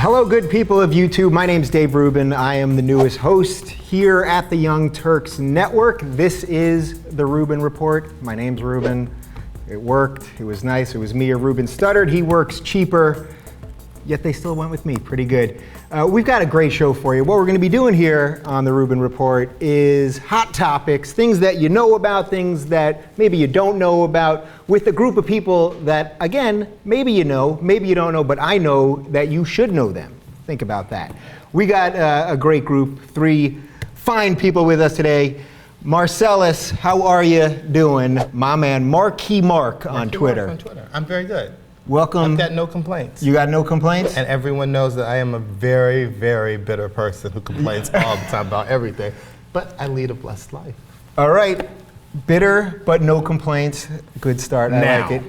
Hello, good people of YouTube. My name's Dave Rubin. I am the newest host here at the Young Turks Network. This is the Rubin Report. My name's Rubin. It worked. It was nice. It was me or Rubin stuttered. He works cheaper, yet they still went with me. Pretty good. We've got a great show for you. What we're going to be doing here on the Rubin Report is hot topics, things that you know about, things that maybe you don't know about, with a group of people that, again, maybe you know, maybe you don't know, but I know that you should know them. Think about that. We got a great group, three fine people with us today. Marcellas, how are you doing? My man, Marquee Mark on Twitter. I'm very good. Welcome. I've got no complaints. You got no complaints? And everyone knows that I am a very, very bitter person who complains all the time about everything. But I lead a blessed life. All right. Bitter, but no complaints. Good start. I like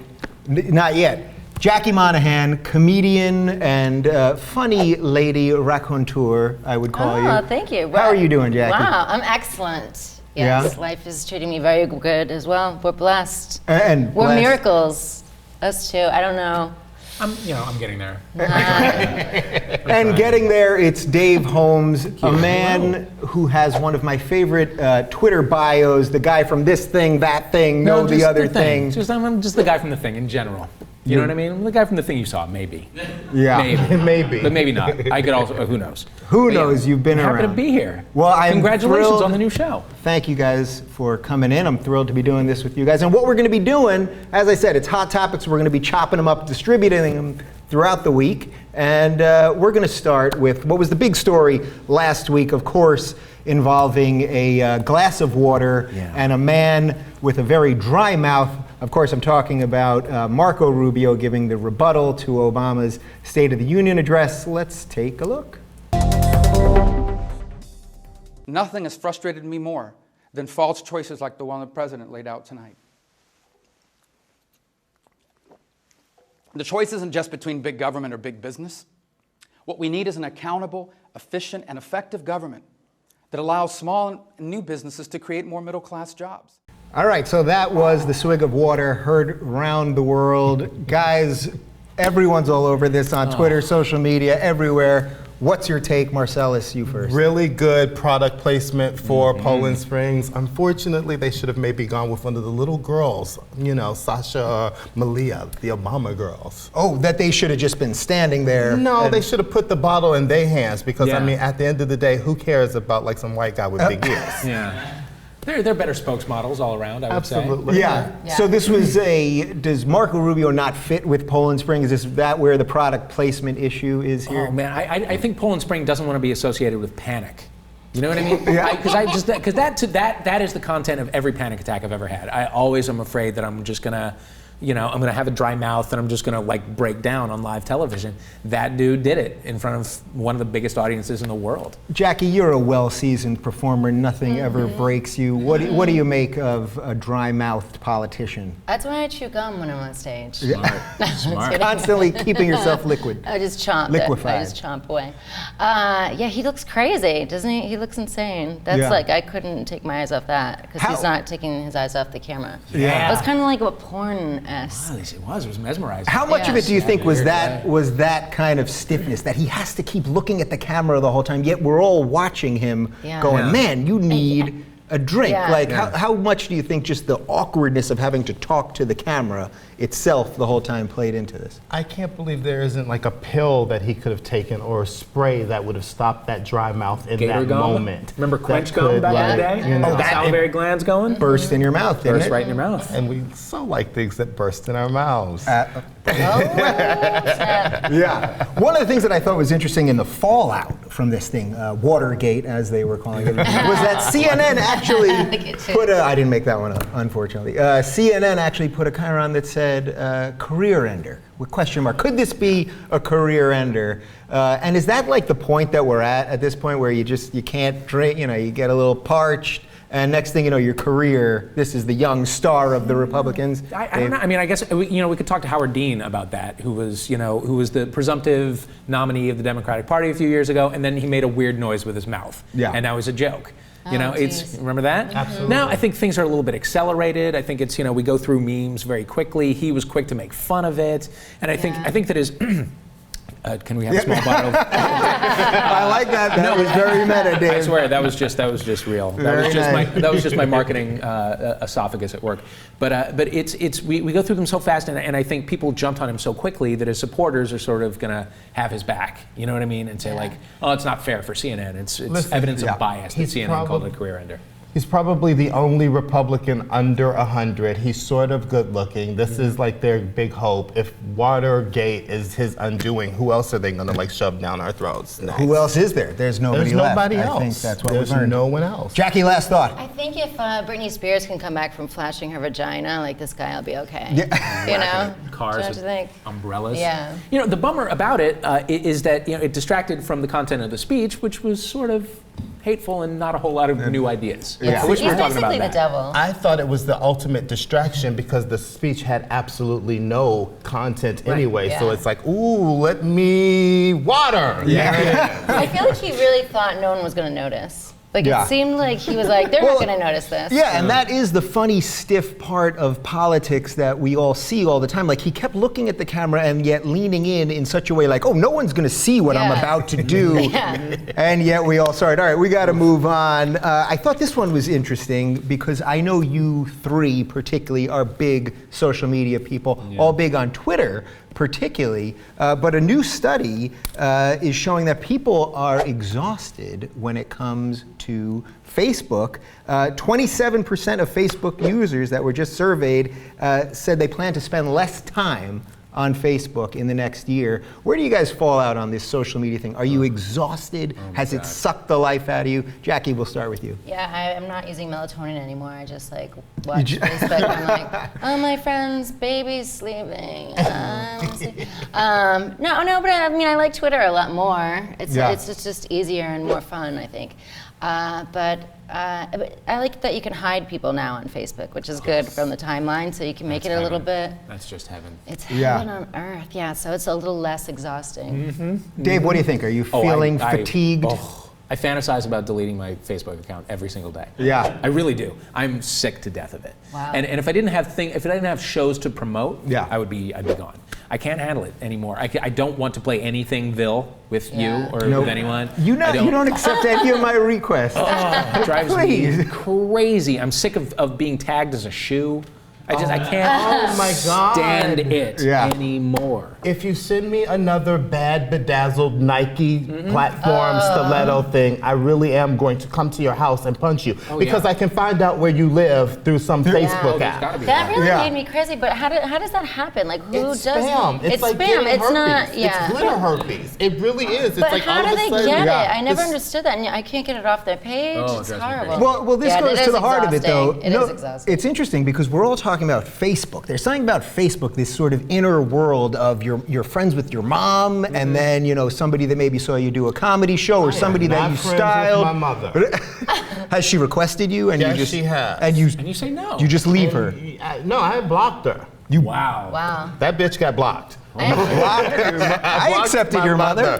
it. Not yet. Jackie Monahan, comedian and funny lady raconteur, I would call you. Oh, thank you. How are you doing, Jackie? Wow, I'm excellent. Yes, Yeah? life is treating me very good as well. We're blessed. And We're blessed. miracles. Us too. I don't know. I'm getting there. And getting there, it's Dave Holmes, a man who has one of my favorite Twitter bios, the guy from this thing, that thing, no, the just other the thing. I'm just the guy from the thing in general. You know what I mean? I'm the guy from the thing you saw, maybe. Yeah. Maybe. Maybe. But maybe not. I could also, who knows? Who But yeah, knows? You've been I'm around. happy to be here. Well, I'm Congratulations thrilled. on the new show. Thank you guys for coming in. I'm thrilled to be doing this with you guys. And what we're going to be doing, as I said, it's hot topics. We're going to be chopping them up, distributing them throughout the week. And we're going to start with what was the big story last week, of course, involving a glass of water and a man with a very dry mouth. Of course, I'm talking about Marco Rubio giving the rebuttal to Obama's State of the Union address. Let's take a look. Nothing has frustrated me more than false choices like the one the president laid out tonight. The choice isn't just between big government or big business. What we need is an accountable, efficient, and effective government that allows small and new businesses to create more middle-class jobs. All right, so that was the swig of water heard around the world. Guys, everyone's all over this on Twitter, social media, everywhere. What's your take, Marcellas? You first. Really good product placement for Poland Springs. Unfortunately, they should have maybe gone with one of the little girls, you know, Sasha or Malia, the Obama girls. Oh, that they should have just been standing there. No, they should have put the bottle in their hands because, Yeah. I mean, at the end of the day, who cares about like some white guy with big ears? Yeah. They're better spokesmodels all around, I would say. Absolutely. Yeah. So this was does Marco Rubio not fit with Poland Spring? Is that where the product placement issue is here? Oh man, I think Poland Spring doesn't want to be associated with panic. You know what I mean? Yeah. Because that is the content of every panic attack I've ever had. I always am afraid that I'm just gonna, I'm gonna have a dry mouth and I'm just gonna like break down on live television. That dude did it in front of one of the biggest audiences in the world. Jackie, you're a well-seasoned performer. Nothing ever breaks you. What do you make of a dry-mouthed politician? That's why I chew gum when I'm on stage. Smart. Constantly keeping yourself liquid. I just chomp Liquefied. it. I just chomp away. Yeah, he looks crazy, doesn't he? He looks insane. That's Yeah. like, I couldn't take my eyes off that because How- he's not taking his eyes off the camera. Yeah. It was kind of like a porn-esque. Wow, it was mesmerizing. How much of Yeah. it do you think was Weird that kind of stiffness, that he has to keep looking at the camera the whole time, yet we're all watching him going, Yeah. man, you need a drink. Yeah. Like, Yeah. how much do you think just the awkwardness of having to talk to the camera itself the whole time played into this? I can't believe there isn't like a pill that he could have taken or a spray that would have stopped that dry mouth in Gator that gum? moment. Remember That Quench gum could, back in the like, day? you know, Oh, the salivary glands going? Burst in your mouth, didn't Burst it? right in your mouth. And we so like things that burst in our mouths. Yeah. One of the things that I thought was interesting in the fallout from this thing, Watergate, as they were calling it, was that CNN actually I didn't make that one up, unfortunately. CNN actually put a chyron that said career ender, with question mark. Could this be a career ender? And is that like the point that we're at this point where you can't drink, you get a little parched, and next thing you know, your career, this is the young star of the Republicans. I don't know. I mean, I guess we could talk to Howard Dean about that, who was the presumptive nominee of the Democratic Party a few years ago, and then he made a weird noise with his mouth, and that was a joke. Remember that? Absolutely. Now I think things are a little bit accelerated. I think it's we go through memes very quickly. He was quick to make fun of it, and I think that his Can we have a small bottle? I like that. That was very meta, Dave. I swear that was just real. That was just my marketing esophagus at work. But we go through them so fast, and I think people jumped on him so quickly that his supporters are sort of gonna have his back. You know what I mean? And say like, oh, it's not fair for CNN. It's evidence of bias that CNN called it a career ender. He's probably the only Republican under 100. He's sort of good looking. This is like their big hope. If Watergate is his undoing, who else are they going to like shove down our throats next? Who else is there? There's nobody There's left. nobody else. I think that's what There's we learned. no one else. Jackie, last thought. I think if Britney Spears can come back from flashing her vagina, like this guy will be okay. Yeah. You know? Cars Don't with you think? umbrellas. Yeah. You know, the bummer about it is that it distracted from the content of the speech, which was sort of hateful and not a whole lot of new ideas. Yeah. I wish we He's were talking about basically the that. devil. I thought it was the ultimate distraction because the speech had absolutely no content anyway. Yeah. So it's like, ooh, let me water. Yeah. I feel like he really thought no one was going to notice. Like Yeah. it seemed like he was like, they're Well, not going to notice this. Yeah, and that is the funny, stiff part of politics that we all see all the time. Like, he kept looking at the camera and yet leaning in such a way like, oh, no one's going to see what I'm Yeah. about to do. Yeah. And yet we all saw it. All right, we got to move on. I thought this one was interesting because I know you three particularly are big social media people, all big on Twitter particularly, but a new study is showing that people are exhausted when it comes to Facebook. 27% of Facebook users that were just surveyed said they plan to spend less time on Facebook in the next year. Where do you guys fall out on this social media thing? Are you exhausted? Has it sucked the life out of you? Jackie, we'll start with you. Yeah, I'm not using melatonin anymore. I just like watch Facebook. I'm like, oh, my friend's baby's sleeping. No, but I mean, I like Twitter a lot more. It's just easier and more fun, I think. But I like that you can hide people now on Facebook, which is good from the timeline, so you can make it a little bit. That's just heaven. It's heaven on earth, yeah. So it's a little less exhausting. Dave, what do you think? Are you feeling fatigued? I fantasize about deleting my Facebook account every single day. Yeah. I really do. I'm sick to death of it. Wow. And if I didn't have shows to promote, I'd be gone. I can't handle it anymore. I don't want to play anythingville with you or with anyone. You don't accept any of my requests. It drives Please. me crazy. I'm sick of being tagged as a shoe. I can't stand it anymore. If you send me another bad bedazzled Nike platform stiletto thing, I really am going to come to your house and punch you because I can find out where you live through some Facebook app. That really made me crazy. But how does that happen? Like who It's does? spam. It's like spam. It's herpes. not. Yeah. It's glitter herpes. It really is. But it's like how all do of a they sudden, get it? I never it's- understood that, and I can't get it off their page. Oh, it It's drives me horrible. Well, this Yeah, goes it to is the heart of it, though. exhausting. It is exhausting. It's interesting because we're all talking about Facebook. There's something about Facebook, this sort of inner world of you're friends with your mom, and then somebody that maybe saw you do a comedy show, or somebody that you styled. My mother. Has she requested you? And Yes, you just, she has. And you say no. You just leave her. No, I blocked her. Wow. Wow. That bitch got blocked. I accepted your mother.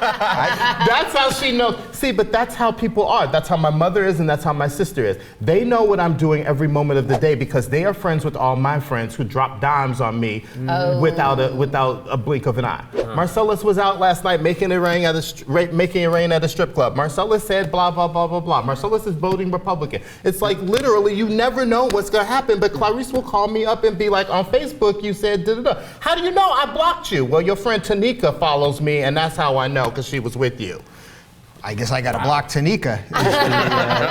That's how she knows. See, but that's how people are. That's how my mother is, and that's how my sister is. They know what I'm doing every moment of the day because they are friends with all my friends who drop dimes on me without a blink of an eye. Marcellas was out last night making it rain at a strip club. Marcellas said blah blah blah blah blah. Marcellas is voting Republican. It's like literally you never know what's gonna happen. But Clarice will call me up and be like, on Facebook you said da da da. How do you know I blocked you? Well, your friend Tanika follows me, and that's how I know because she was with you. I guess I got to block Tanika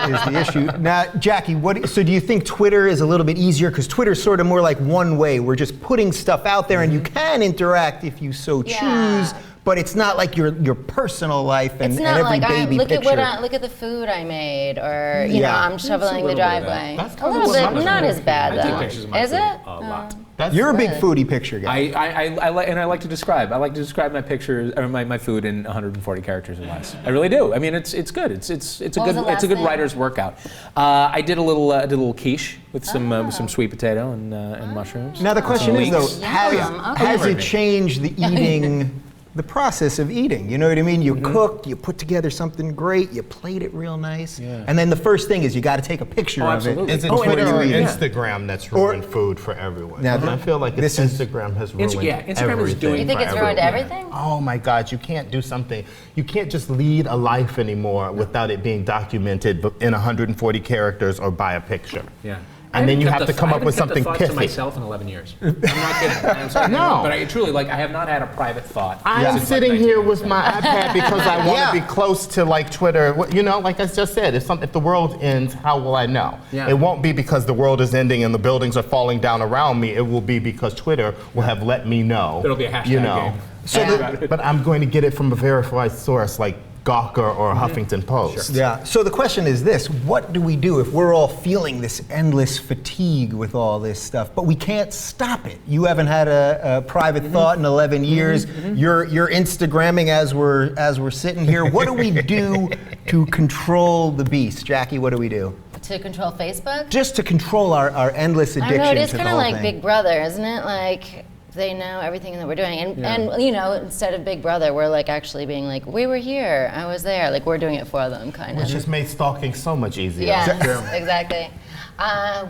is the issue. Now, Jackie, so do you think Twitter is a little bit easier? Because Twitter's sort of more like one way. We're just putting stuff out there, and you can interact if you so choose. But it's not like your personal life and every baby picture. Look at the food I made, or I'm shoveling the driveway. That's A little bit, not as bad I take though. pictures of my Is food it? a lot. You're a big foodie picture guy. I like to describe. I like to describe my pictures or my food in 140 characters or less. I really do. I mean, it's good. It's a good writer's workout. I did a little quiche with some sweet potato and mushrooms. Now the question is though, has Okay. it changed the eating the process of eating. You know what I mean? You cook, you put together something great, you plate it real nice, and then the first thing is you got to take a picture of it. Is it Twitter or Instagram that's ruined food for everyone? Now, I feel like Instagram has ruined Instagram is doing. You think it's ruined everything? Oh my God, you can't do something. You can't just lead a life anymore without it being documented in 140 characters or by a picture. Yeah. And then you have to come up with something pithy. I haven't kept a thought to myself in 11 years. I'm not kidding. I'm sorry. No. But I truly, I have not had a private thought. I'm sitting here with my iPad because I want to be close to Twitter. You know, like I just said, if the world ends, how will I know? Yeah. It won't be because the world is ending and the buildings are falling down around me. It will be because Twitter will have let me know. It'll be a hashtag game. So, but I'm going to get it from a verified source like Gawker or Huffington Post. Sure. Yeah. So the question is this: what do we do if we're all feeling this endless fatigue with all this stuff, but we can't stop it? You haven't had a private thought in 11 years. You're Instagramming as we're sitting here. What do we do to control the beast, Jackie? What do we do? To control Facebook? Just to control our endless addiction. I know, it is to the kind of whole like thing. Big Brother, isn't it? Like, they know everything that we're doing. And you know, instead of Big Brother, we're actually being we were here, I was there. We're doing it for them, kind of. Which just made stalking so much easier. Yes, exactly.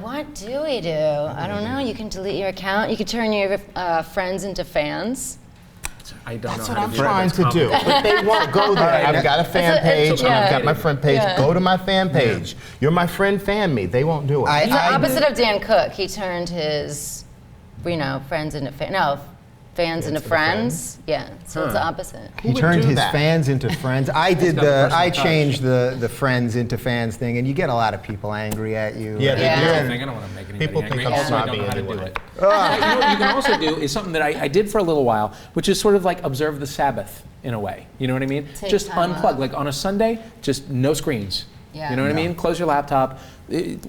What do we do? I don't know. You can delete your account. You can turn your friends into fans. I don't That's know what how I'm to do trying that. to do. But they won't go there. I've got a fan page and I've got my friend page. Go to my fan page. You're my friend, fan me. They won't do it. He's the opposite of Dan Cook. He turned his, friends into fans into friends. Yeah, so it's the opposite. He turned his fans into friends. I changed the friends into fans thing, and you get a lot of people angry at you. Yeah, they do. I don't want to make anybody People angry. think I'm Also, I don't snobby know how to do anyway. it. You know what you can also do is something that I did for a little while, which is sort of observe the Sabbath in a way. You know what I mean? Take just time unplug. off. On a Sunday, just no screens. Yeah. You know what I mean? Close your laptop,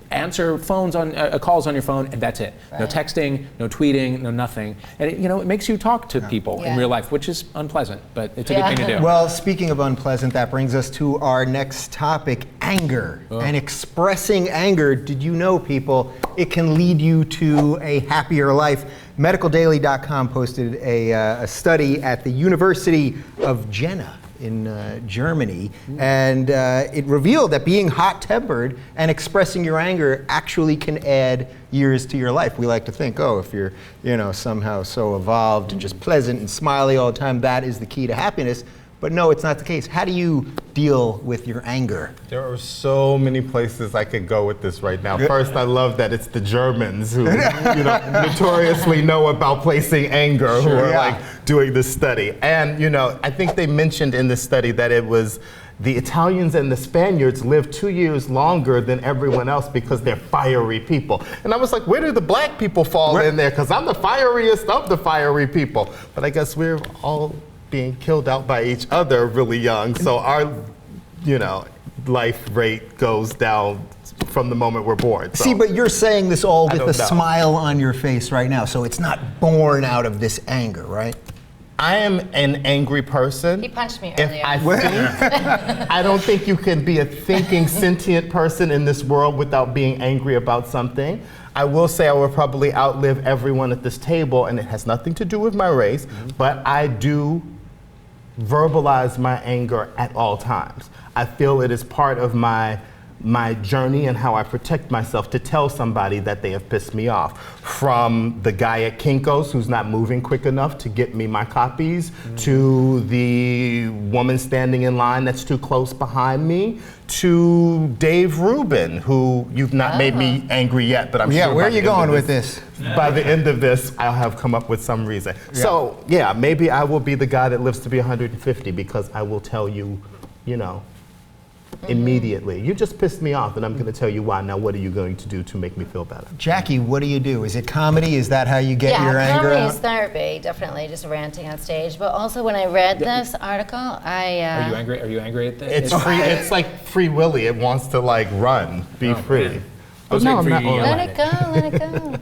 answer phones on calls on your phone, and that's it. No texting, no tweeting, no nothing. And it makes you talk to people in real life, which is unpleasant, but it's a good thing to do. Well, speaking of unpleasant, that brings us to our next topic, anger. And expressing anger, did you know, people, it can lead you to a happier life. MedicalDaily.com posted a study at the University of Jena in Germany, and it revealed that being hot-tempered and expressing your anger actually can add years to your life. We like to think, if you're, somehow so evolved and just pleasant and smiley all the time, that is the key to happiness. But no, it's not the case. How do you deal with your anger? There are so many places I could go with this right now. First, I love that it's the Germans who, notoriously know about placing anger, who are doing this study. And, I think they mentioned in this study that it was the Italians and the Spaniards lived 2 years longer than everyone else because they're fiery people. And I was like, where do the black people fall in there? Because I'm the fieriest of the fiery people. But I guess we're all being killed out by each other really young, so our, life rate goes down from the moment we're born. So. See, but you're saying this all with a smile on your face right now, so it's not born out of this anger, right? I am an angry person. He punched me If earlier. I think, I don't think you can be a thinking, sentient person in this world without being angry about something. I will say I will probably outlive everyone at this table, and it has nothing to do with my race, but I do verbalize my anger at all times. I feel it is part of my journey and how I protect myself to tell somebody that they have pissed me off. From the guy at Kinko's who's not moving quick enough to get me my copies, to the woman standing in line that's too close behind me, to Dave Rubin, who you've not made me angry yet, but I'm sure where are you going with this? By the end of this, I'll have come up with some reason. So, maybe I will be the guy that lives to be 150 because I will tell you, immediately. You just pissed me off, and I'm going to tell you why. Now, what are you going to do to make me feel better? Jackie, what do you do? Is it comedy? Is that how you get your anger comedy out? is therapy, definitely, just ranting on stage. But also, when I read this article, Are you angry? Are you angry at this? It's free. It's like Free Willy. It wants to run, be free. Man. But no, I'm not. let it go, let it go.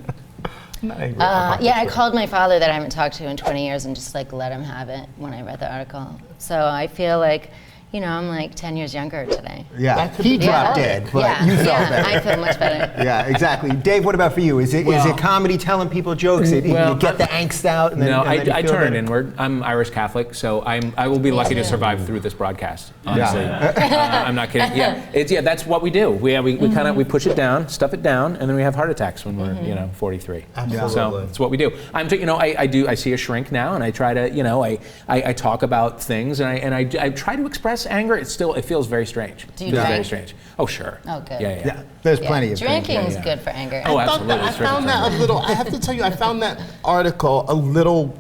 I'm not angry about I it. called my father that I haven't talked to in 20 years and just let him have it when I read the article. So I feel like, I'm like 10 years younger today. Yeah, he dropped dead, but you felt better. I feel much better. Yeah, exactly. Dave, what about for you? Is it comedy telling people jokes? You get the angst out, and then no, and then I you feel turn better? inward. I'm Irish Catholic, so I will be lucky to survive through this broadcast. Honestly, I'm not kidding. Yeah, that's what we do. We push it down, stuff it down, and then we have heart attacks when we're 43. Absolutely. So that's what we do. I see a shrink now, and I try to I talk about things, and I try to express anger. It feels very strange. Do you It feels drink? very strange. Oh sure. Oh, good. Yeah. There's plenty of Drinking things. is good for anger. Oh, I absolutely. found that a little, I have to tell you, I found that article a little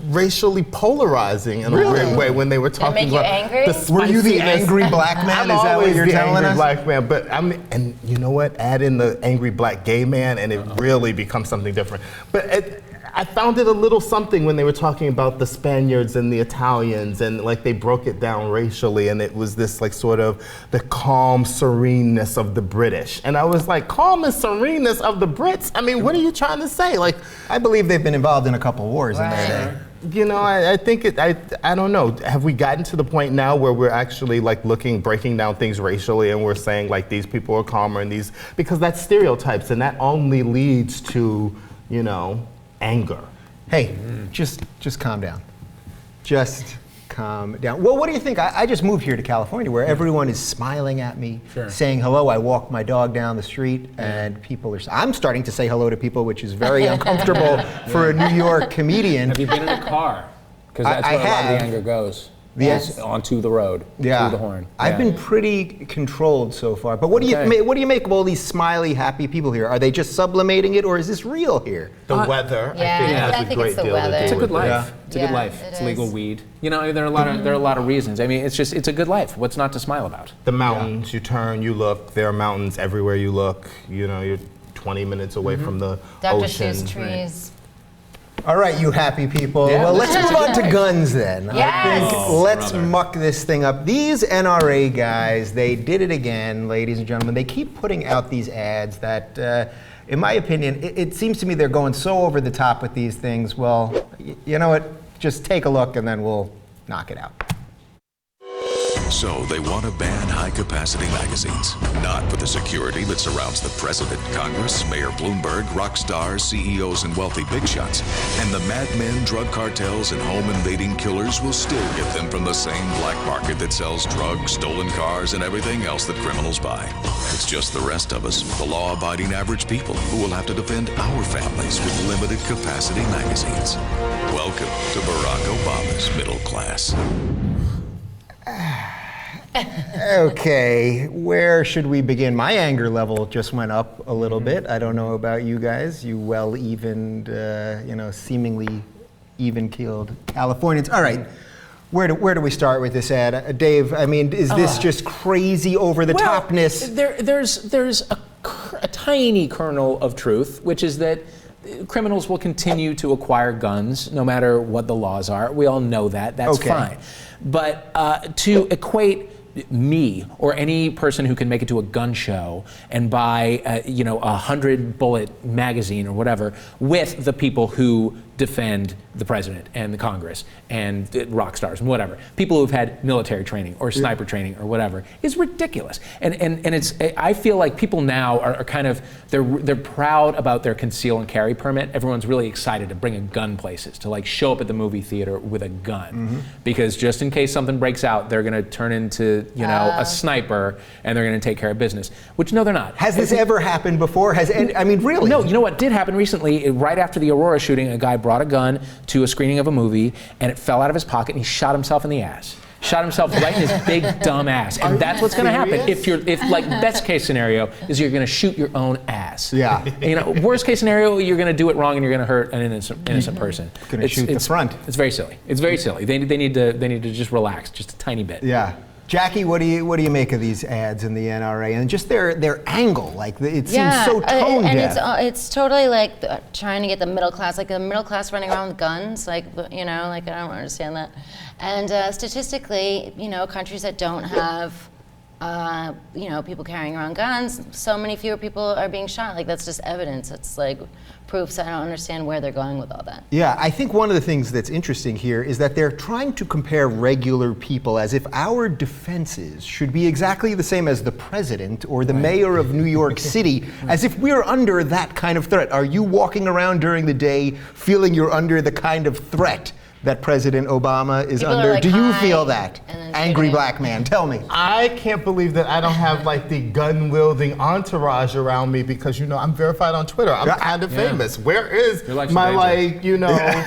racially polarizing in a weird way when they were talking make you about angry? the Were you the spiciness. angry black man? I'm Is that what always you're the telling angry us? black man, but and you know what? Add in the angry black gay man, and it really becomes something different. But I found it a little something when they were talking about the Spaniards and the Italians, and like they broke it down racially, and it was this like sort of the calm sereneness of the British. And I was like, calm and sereneness of the Brits? I mean, what are you trying to say? Like, I believe they've been involved in a couple wars in their day. I think I don't know. Have we gotten to the point now where we're actually like breaking down things racially, and we're saying like these people are calmer and these, because that's stereotypes, and that only leads to, anger. Hey, just calm down. Just calm down. Well, what do you think? I just moved here to California where everyone is smiling at me, saying hello. I walk my dog down the street and people are, I'm starting to say hello to people, which is very uncomfortable for a New York comedian. Have you been in a car? Because that's I where a lot of have. the anger goes. Yes. Onto the road, through the horn. I've been pretty controlled so far. But what do you make of all these smiley, happy people here? Are they just sublimating it, or is this real here? The weather, Yeah, I think, has I a think great it's the deal weather. to do It's a with good it. life. It's a good life. it It's legal is. weed. There are a lot of reasons. I mean, it's a good life. What's not to smile about? The mountains, you turn, you look, there are mountains everywhere you look. You're 20 minutes away from the Dr. ocean. Seuss trees. All right, you happy people. Yeah, well, let's let's move on to guns then. Yes. I think Oh, let's brother. muck this thing up. These NRA guys, they did it again, ladies and gentlemen. They keep putting out these ads that, in my opinion, it seems to me they're going so over the top with these things. Well, you know what? Just take a look and then we'll knock it out. So they want to ban high-capacity magazines, not for the security that surrounds the president, Congress, Mayor Bloomberg, rock stars, CEOs, and wealthy big shots. And the madmen, drug cartels, and home-invading killers will still get them from the same black market that sells drugs, stolen cars, and everything else that criminals buy. It's just the rest of us, the law-abiding average people, who will have to defend our families with limited-capacity magazines. Welcome to Barack Obama's middle class. Okay, where should we begin? My anger level just went up a little bit. I don't know about you guys, you well-evened, seemingly even-keeled Californians. All right, where do we start with this ad? Dave, I mean, is this just crazy over-the-topness? There's a tiny kernel of truth, which is that criminals will continue to acquire guns no matter what the laws are. We all know that. That's fine. But to equate me or any person who can make it to a gun show and buy a 100-bullet magazine or whatever with the people who defend the president and the Congress and rock stars and whatever, people who've had military training or sniper training or whatever, is ridiculous. And it's, I feel like people now are kind of, they're proud about their conceal and carry permit. Everyone's really excited to bring a gun places, to like show up at the movie theater with a gun, because just in case something breaks out, they're going to turn into a sniper and they're going to take care of business. Which no, they're not. Has this ever happened before? Really? No, you know what did happen recently? Right after the Aurora shooting, a guy brought a gun to a screening of a movie and it fell out of his pocket and he shot himself in the ass. Shot himself right in his big dumb ass. And that's what's gonna happen. If best case scenario is you're gonna shoot your own ass. Yeah. Worst case scenario, you're gonna do it wrong and you're gonna hurt an innocent person. Gonna shoot the front. It's very silly. It's very silly. They need to just relax just a tiny bit. Yeah. Jackie, what do you make of these ads in the NRA and just their angle? Like it seems so tone deaf. And it's totally like trying to get the middle class, like the middle class running around with guns, like I don't understand that. And statistically, countries that don't have you know, people carrying around guns, so many fewer people are being shot. Like, that's just evidence. It's like proofs. I don't understand where they're going with all that. Yeah, I think one of the things that's interesting here is that they're trying to compare regular people as if our defenses should be exactly the same as the president or the mayor of New York City, as if we're under that kind of threat. Are you walking around during the day feeling you're under the kind of threat that President Obama is People are under? like, Do you "Hi," feel that? and then Angry shooting. black man, tell me. I can't believe that I don't have like the gun-wielding entourage around me because, you know, I'm verified on Twitter. I'm kind of famous. Where is You're like some my danger. like, you know,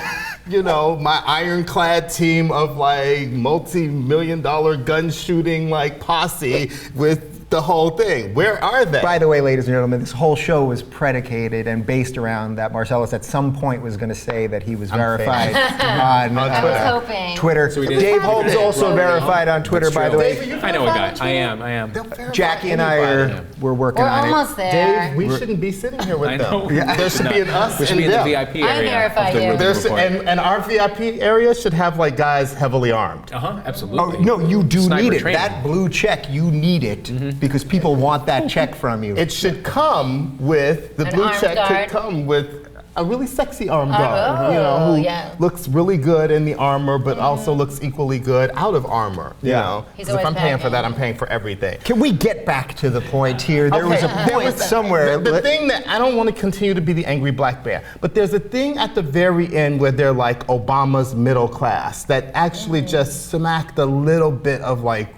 you know, my ironclad team of like multi-million-dollar gun shooting like posse with the whole thing? Where are they? By the way, ladies and gentlemen, this whole show was predicated and based around that Marcellas at some point was going to say that he was verified on I Twitter. was hoping. Twitter. So we did- Dave Holmes Did. also Rubio. verified on Twitter, That's by the true. way. Dave, are you I know a guy. verified on I am. Twitter? I am. They'll verify Jackie and I anybody. we're working We're on almost it. there. Dave, we shouldn't be sitting here with I know. them. There should be an us We should and be in the them. VIP area. I verify of the you. Rubin There's, report. and our VIP area should have like guys heavily armed. Absolutely. Oh, no, you do Sniper need it. training. That blue check, you need it because people want that check from you. It should come with, the An blue armed check guard. could come with a really sexy armed Oh, guard, you know, who yeah. looks really good in the armor, but also looks equally good out of armor, you Yeah. know. He's 'Cause if always I'm paying for that, packing. I'm paying for everything. Can we get back to the point here? There was a Okay, there point was- somewhere. The thing that I don't want to continue to be the angry black bear, but there's a thing at the very end where they're like Obama's middle class that actually just smacked a little bit of like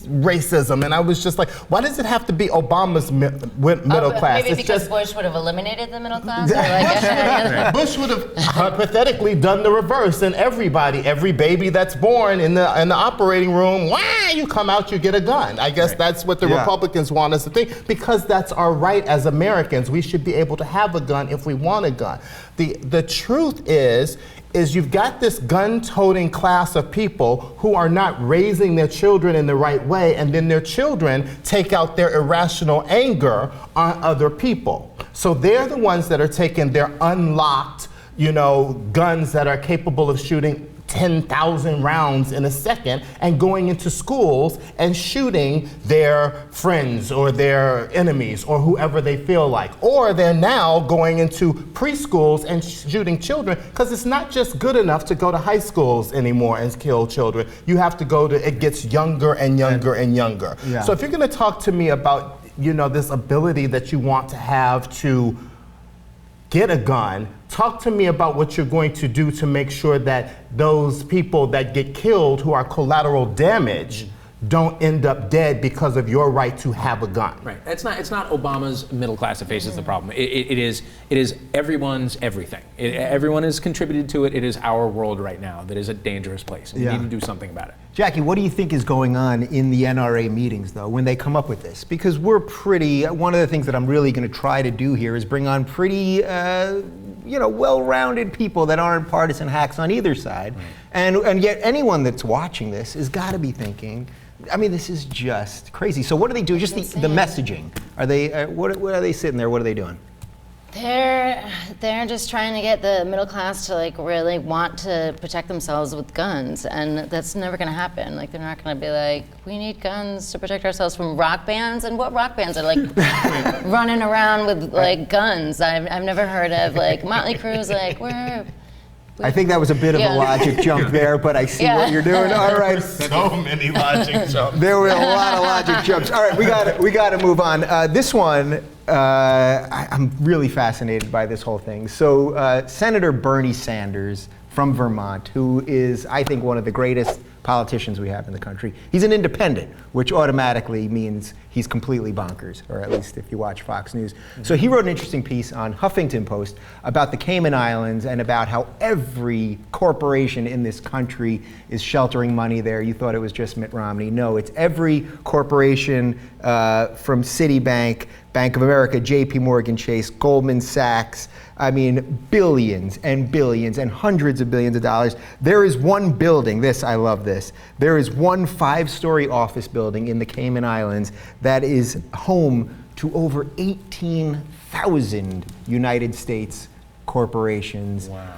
racism, and I was just like, why does it have to be Obama's middle class? Maybe It's because just Bush would have eliminated the middle class. Or like, Bush would have hypothetically done the reverse, and every baby that's born in the operating room, why you come out, you get a gun. I guess that's what the Yeah. Republicans want us to think, because that's our right as Americans. We should be able to have a gun if we want a gun. The truth is you've got this gun-toting class of people who are not raising their children in the right way, and then their children take out their irrational anger on other people. So they're the ones that are taking their unlocked, you know, guns that are capable of shooting 10,000 rounds in a second and going into schools and shooting their friends or their enemies or whoever they feel like. Or they're now going into preschools and shooting children, because it's not just good enough to go to high schools anymore and kill children. You have to go to, it gets younger and younger and younger. Yeah. So if you're going to talk to me about, you know, this ability that you want to have to get a gun, talk to me about what you're going to do to make sure that those people that get killed who are collateral damage don't end up dead because of your right to have a gun. Right. It's not Obama's middle class that faces the problem. It is everyone's everything. Everyone has contributed to it. It is our world right now that is a dangerous place. And Yeah. we need to do something about it. Jackie, what do you think is going on in the NRA meetings, though, when they come up with this? Because we're pretty, one of the things that I'm really going to try to do here is bring on pretty, well-rounded people that aren't partisan hacks on either side. Right. And yet anyone that's watching this has got to be thinking, I mean, this is just crazy. So what do they do? Just the messaging. Are they, what are they sitting there? What are they doing? They're just trying to get the middle class to like really want to protect themselves with guns, and that's never going to happen. Like, they're not going to be like, we need guns to protect ourselves from rock bands. And what rock bands are like running around with like guns? I've never heard of like Motley Crue's like I think that was a bit of a logic jump there, but I see what you're doing. All right. So many logic jumps. There were a lot of logic jumps. All right, we got to move on. This one, I'm really fascinated by this whole thing. So Senator Bernie Sanders from Vermont, who is, I think, one of the greatest politicians we have in the country. He's an independent, which automatically means he's completely bonkers, or at least if you watch Fox News. Mm-hmm. So he wrote an interesting piece on Huffington Post about the Cayman Islands and about how every corporation in this country is sheltering money there. You thought it was just Mitt Romney. No, it's every corporation from Citibank, Bank of America, JP Morgan Chase, Goldman Sachs. I mean, billions and billions and hundreds of billions of dollars. There is one building, I love this. There is one 5-story office building in the Cayman Islands that is home to over 18,000 United States corporations. Wow.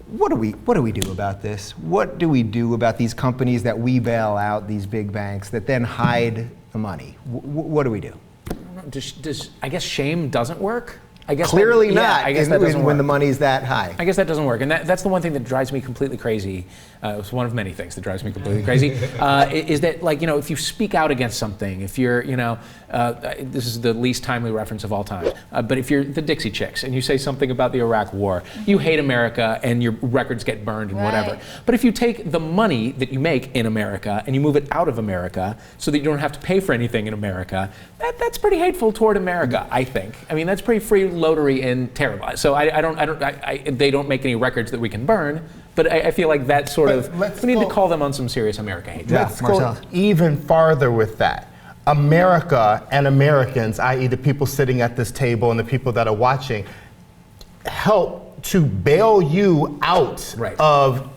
what do we do about this? What do we do about these companies that we bail out, these big banks that then hide the money? What do we do? I guess shame doesn't work? I guess Clearly that, not. Yeah, I guess that doesn't when work. the money's that high. I guess that doesn't work, and that's the one thing that drives me completely crazy. It's one of many things that drives me completely crazy. Is that, like, if you speak out against something, if you're, this is the least timely reference of all time, but if you're the Dixie Chicks and you say something about the Iraq War, you hate America and your records get burned and whatever. But if you take the money that you make in America and you move it out of America so that you don't have to pay for anything in America, that's pretty hateful toward America, I think. I mean, that's pretty freeloadery and terrible. So they don't make any records that we can burn, but I feel like that sort of, we need to call them on some serious America hate. Let's go even farther with that. America and Americans, i.e. the people sitting at this table and the people that are watching, help to bail you out of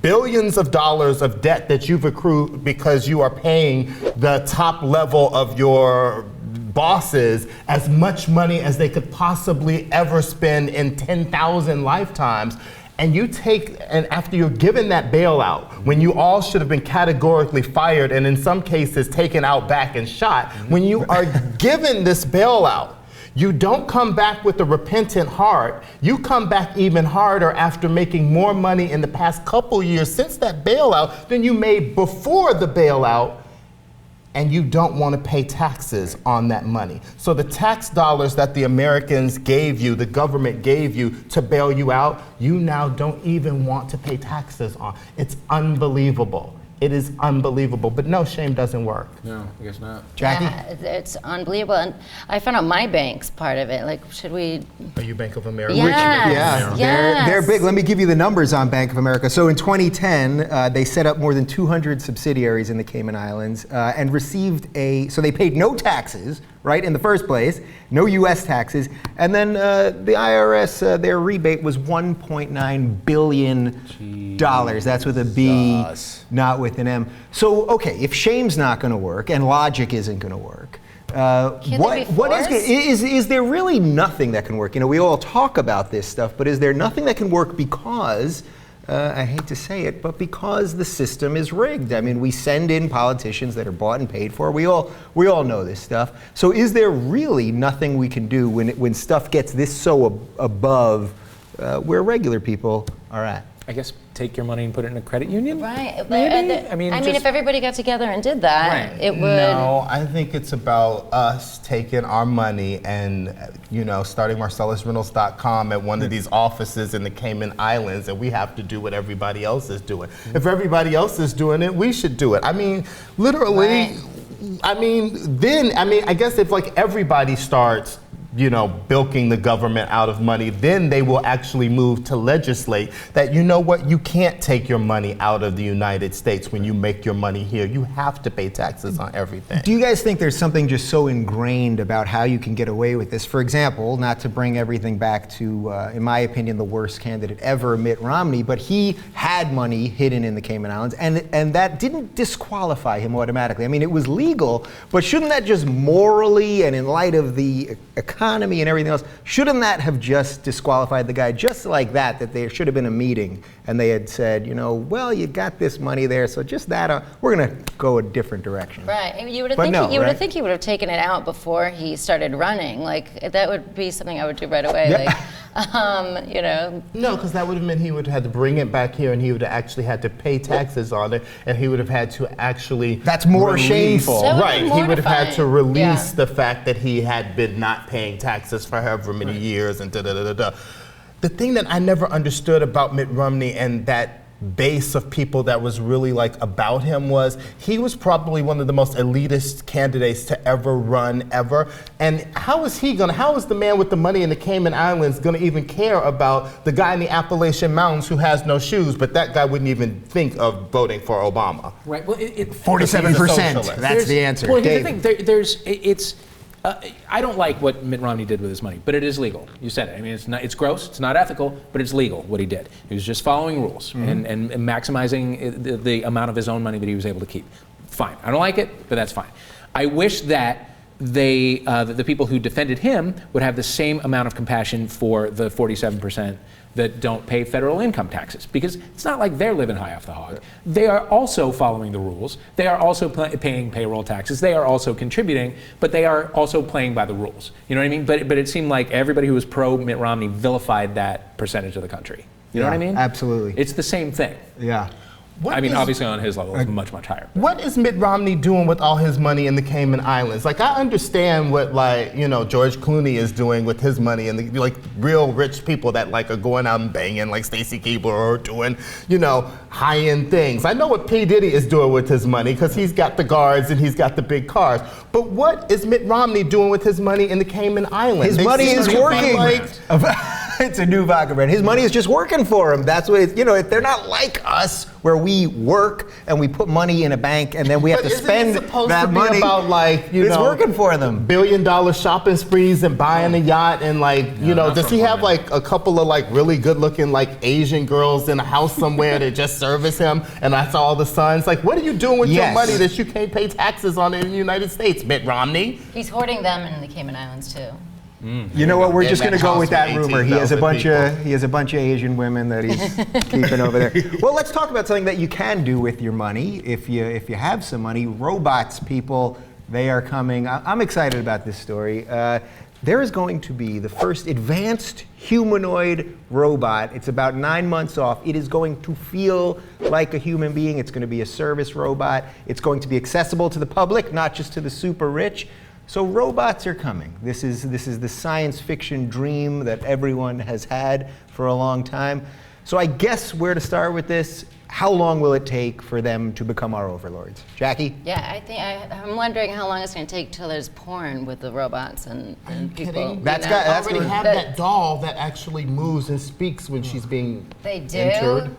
billions of dollars of debt that you've accrued because you are paying the top level of your bosses as much money as they could possibly ever spend in 10,000 lifetimes. And you take, and after you're given that bailout, when you all should have been categorically fired and in some cases taken out back and shot, when you are given this bailout, you don't come back with a repentant heart. You come back even harder after making more money in the past couple years since that bailout than you made before the bailout. And you don't want to pay taxes on that money. So the tax dollars that the Americans gave you, the government gave you to bail you out, you now don't even want to pay taxes on. It's unbelievable. It is unbelievable. But no, shame doesn't work. No, I guess not. Jackie? Yeah, it's unbelievable. And I found out my bank's part of it. Like, should we? Are you Bank of America? Yes. They're big. Let me give you the numbers on Bank of America. So in 2010, they set up more than 200 subsidiaries in the Cayman Islands and received so they paid no taxes, right, in the first place, no U.S. taxes, and then the IRS, their rebate was $1.9 billion. That's with a B, not with an M. So, okay, if shame's not going to work and logic isn't going to work, is there really nothing that can work? We all talk about this stuff, but is there nothing that can work because, I hate to say it, but because the system is rigged? I mean, we send in politicians that are bought and paid for. We all know this stuff. So is there really nothing we can do when stuff gets this so above where regular people are at? I guess take your money and put it in a credit union? Right. Maybe? I mean, if everybody got together and did that, it would. No, I think it's about us taking our money and, starting MarcellasReynolds.com at one of these offices in the Cayman Islands, and we have to do what everybody else is doing. If everybody else is doing it, we should do it. I mean, literally, I guess if everybody starts bilking the government out of money, then they will actually move to legislate that, you can't take your money out of the United States when you make your money here. You have to pay taxes on everything. Do you guys think there's something just so ingrained about how you can get away with this? For example, not to bring everything back to, in my opinion, the worst candidate ever, Mitt Romney, but he had money hidden in the Cayman Islands, and that didn't disqualify him automatically. I mean, it was legal, but shouldn't that just morally and in light of the economy and everything else, shouldn't that have just disqualified the guy just like that there should have been a meeting and they had said, well, you got this money there, so just that, we're going to go a different direction. Right. You would have think he would have taken it out before he started running. That would be something I would do right away. Yeah. No, because that would have meant he would have had to bring it back here and he would have actually had to pay taxes on it, and he would have had to actually That's more shameful. Right. He would have had to release the fact that he had been not paying taxes for however many years and da-da-da-da-da. The thing that I never understood about Mitt Romney and that base of people that was really about him was he was probably one of the most elitist candidates to ever run ever. And how is the man with the money in the Cayman Islands gonna even care about the guy in the Appalachian Mountains who has no shoes, but that guy wouldn't even think of voting for Obama? Right, well, 47%, that's the answer. Well, here's the thing, I don't like what Mitt Romney did with his money, but it is legal. You said it. I mean, it's gross, it's not ethical, but it's legal what he did. He was just following rules and maximizing the amount of his own money that he was able to keep. Fine. I don't like it, but that's fine. I wish that the people who defended him would have the same amount of compassion for the 47% that don't pay federal income taxes, because it's not like they're living high off the hog. They are also following the rules. They are also paying payroll taxes. They are also contributing, but they are also playing by the rules. You know what I mean? But it seemed like everybody who was pro Mitt Romney vilified that percentage of the country. You know what I mean? Absolutely. It's the same thing. Yeah. I mean, obviously on his level, it's much, much higher. What is Mitt Romney doing with all his money in the Cayman Islands? Like, I understand what, like, you know, George Clooney is doing with his money, and the, like, real rich people that, like, are going out and banging, like Stacey Keebler, or doing, you know, high-end things. I know what P. Diddy is doing with his money, because he's got the guards and he's got the big cars. But what is Mitt Romney doing with his money in the Cayman Islands? His money is working. It's a new vodka brand. His money is just working for him. That's what you know. They're not like us, where we work and we put money in a bank and then we have to spend that money. About, like, you it's know, working for them. $1 billion shopping sprees and buying a yacht and, like, you know, does he have like a couple of, like, really good-looking, like, Asian girls in a house somewhere that just service him, and that's all the sons? Like, what are you doing with your money that you can't pay taxes on in the United States, Mitt Romney? He's hoarding them in the Cayman Islands too. You know what? We're just going to go with that rumor. He has a bunch of Asian women that he's keeping over there. Well, let's talk about something that you can do with your money if you have some money. Robots, people, they are coming. I'm excited about this story. There is going to be the first advanced humanoid robot. It's about 9 months off. It is going to feel like a human being. It's going to be a service robot. It's going to be accessible to the public, not just to the super rich. So robots are coming. This is the science fiction dream that everyone has had for a long time. So I guess where to start with this, how long will it take for them to become our overlords? Jackie? Yeah, I'm wondering how long it's going to take till there's porn with the robots and people. That's already have that doll that actually moves and speaks when she's being They do? entered.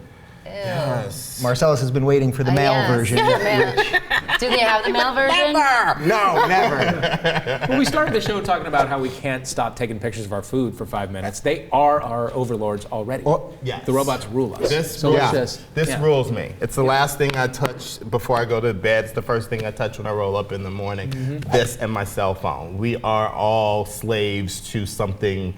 Yes. Marcellas has been waiting for the male version. Do they have the male version? Never! No, never. Well, we started the show talking about how we can't stop taking pictures of our food for 5 minutes. They are our overlords already. Yes. The robots rule us. This Yeah. rules me. It's the last thing I touch before I go to bed. It's the first thing I touch when I roll up in the morning. This and my cell phone. We are all slaves to something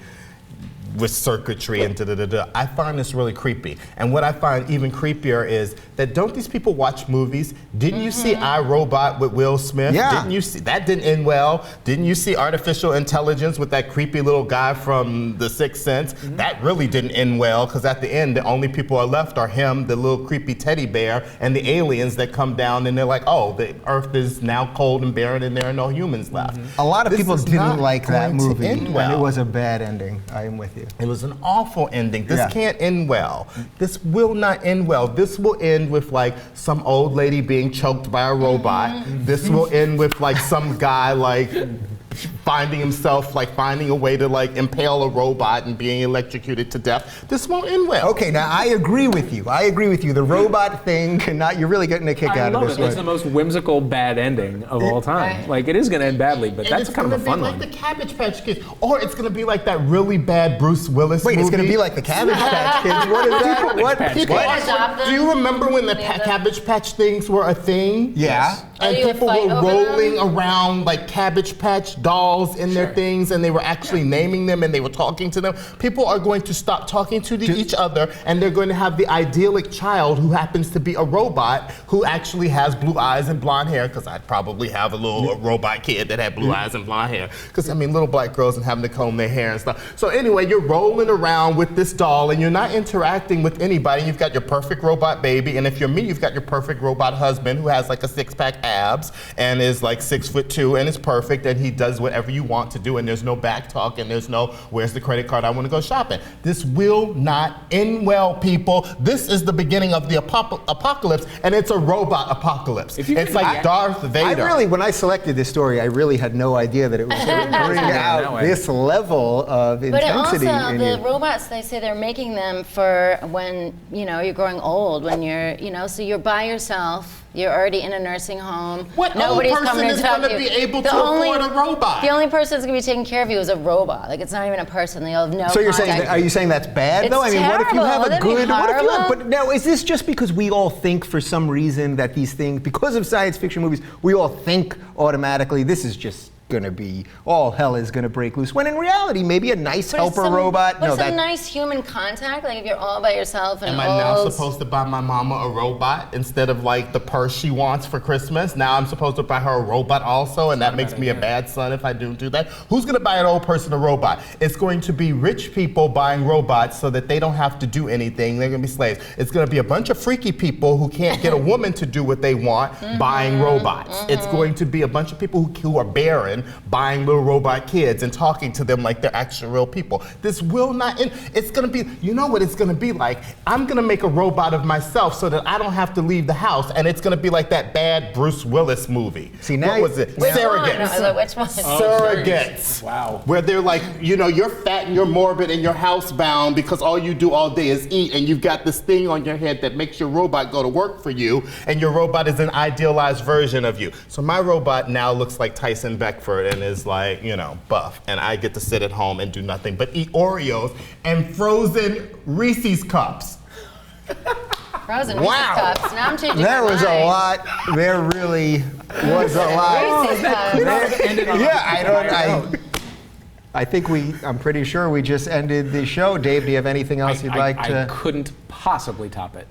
with circuitry and da-da-da-da. I find this really creepy. And what I find even creepier is that don't these people watch movies? Didn't you see I, Robot with Will Smith? Yeah. Didn't you see, that didn't end well. Didn't you see Artificial Intelligence with that creepy little guy from The Sixth Sense? That really didn't end well, because at the end, the only people are left are him, the little creepy teddy bear, and the aliens that come down and they're like, oh, the Earth is now cold and barren and there are no humans left. A lot of people didn't not like that going to movie, end and well. it was a bad ending. I am with you. It was an awful ending. This Yeah. can't end well. This will not end well. This will end with, like, some old lady being choked by a robot. This will end with, like, some guy, like, finding a way to, like, impale a robot and being electrocuted to death. This won't end well. Okay, now I agree with you. The robot thing cannot, you're really getting a kick out of this It's the one. most whimsical bad ending of all time. Like, it is going to end badly, but And that's it's kind of a gonna fun be one. like the Cabbage Patch Kids, or it's gonna be like that really bad Bruce Willis Wait, movie. it's going to be like the Cabbage Patch Kids. What is that? What? Patch People Kids. are- do you remember when the Cabbage Patch things were a thing? Yeah. And you would people fight were over rolling them? around like Cabbage Patch dolls in their things, and they were actually naming them and they were talking to them. People are going to stop talking to each other, and they're going to have the idyllic child who happens to be a robot who actually has blue eyes and blonde hair, because I'd probably have a little robot kid that had blue eyes and blonde hair. Because, I mean, little black girls and having to comb their hair and stuff. So anyway, you're rolling around with this doll, and you're not interacting with anybody. You've got your perfect robot baby, and if you're me, you've got your perfect robot husband who has like a six-pack abs and is like 6'2" and is perfect, and he does whatever you want to do, and there's no back talk, and there's no, where's the credit card, I want to go shopping. This will not end well, people. This is the beginning of the apocalypse, and it's a robot apocalypse. It's like Darth Vader. When I selected this story, I really had no idea that it was going to bring out this level of intensity. But also, in the you. robots, they say they're making them for when, you're growing old, when you're, so you're by yourself. You're already in a nursing home. What Nobody's old person coming to is talk going to to you. be able to afford a robot? The only person that's going to be taking care of you is a robot. Like, it's not even a person. They'll have no So you're saying, contact. are you saying that's bad? It's though? I mean, what if you have terrible. a good? Wouldn't it be But now, is this just because we all think for some reason that these things, because of science fiction movies, we all think automatically this is just going to be, all hell is going to break loose. When in reality, maybe a nice helper robot. But some nice human contact, like if you're all by yourself and am I now supposed to buy my mama a robot instead of like the purse she wants for Christmas? Now I'm supposed to buy her a robot also, and that makes me a bad son if I don't do that. Who's going to buy an old person a robot? It's going to be rich people buying robots so that they don't have to do anything. They're going to be slaves. It's going to be a bunch of freaky people who can't get a woman to do what they want buying robots. It's going to be a bunch of people who are barren buying little robot kids and talking to them like they're actual real people. This will not end. It's going to be, you know what it's going to be like? I'm going to make a robot of myself so that I don't have to leave the house, and it's going to be like that bad Bruce Willis movie. See, now what was it? Which Surrogates. one? No, which one? Surrogates. Wow. Where they're like, you know, you're fat and you're morbid and you're housebound because all you do all day is eat, and you've got this thing on your head that makes your robot go to work for you, and your robot is an idealized version of you. So my robot now looks like Tyson Beckford and is like, you know, buff, and I get to sit at home and do nothing but eat Oreos and frozen Reese's cups. Frozen Reese's cups. Now I'm changing There my was mind. a lot. There really was a lot. Reese's cups. I think I'm pretty sure we just ended the show. Dave, do you have anything else you'd like to? I couldn't possibly top it.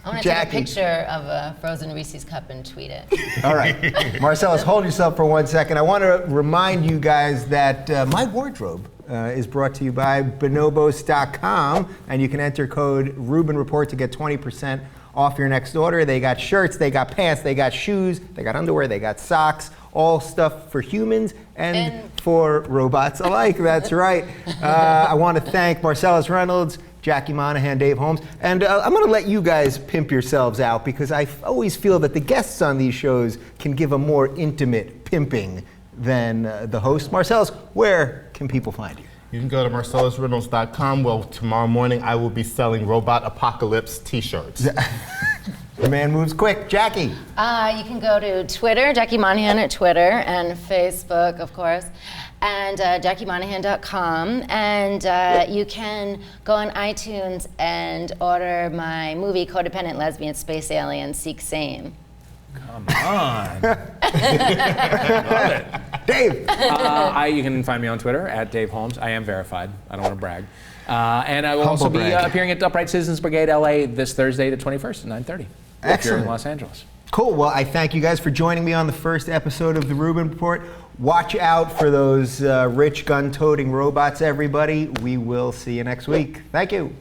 I'm going to take a Jackie. picture of a frozen Reese's cup and tweet it. All right. Marcellas, hold yourself for 1 second. I want to remind you guys that my wardrobe is brought to you by bonobos.com, and you can enter code Rubin Report to get 20% off your next order. They got shirts, they got pants, they got shoes, they got underwear, they got socks, all stuff for humans and for robots alike. That's right. I want to thank Marcellas Reynolds, Jackie Monahan, Dave Holmes, and I'm going to let you guys pimp yourselves out because I always feel that the guests on these shows can give a more intimate pimping than the host. Marcellas, where can people find you? You can go to marcellasreynolds.com. Well, tomorrow morning I will be selling Robot Apocalypse t-shirts. The man moves quick. Jackie. You can go to Twitter, Jackie Monahan at Twitter, and Facebook, of course, and JackieMonahan.com. And you can go on iTunes and order my movie, Codependent Lesbian Space Alien Seek Same. Come on. Love it. Dave. You can find me on Twitter at Dave Holmes. I am verified. I don't want to brag. And I will also be brag. appearing at Upright Citizens Brigade LA this Thursday, the 21st at 9:30. If you're in Los Angeles. Cool. Well, I thank you guys for joining me on the first episode of the Rubin Report. Watch out for those rich gun-toting robots, everybody. We will see you next week. Thank you.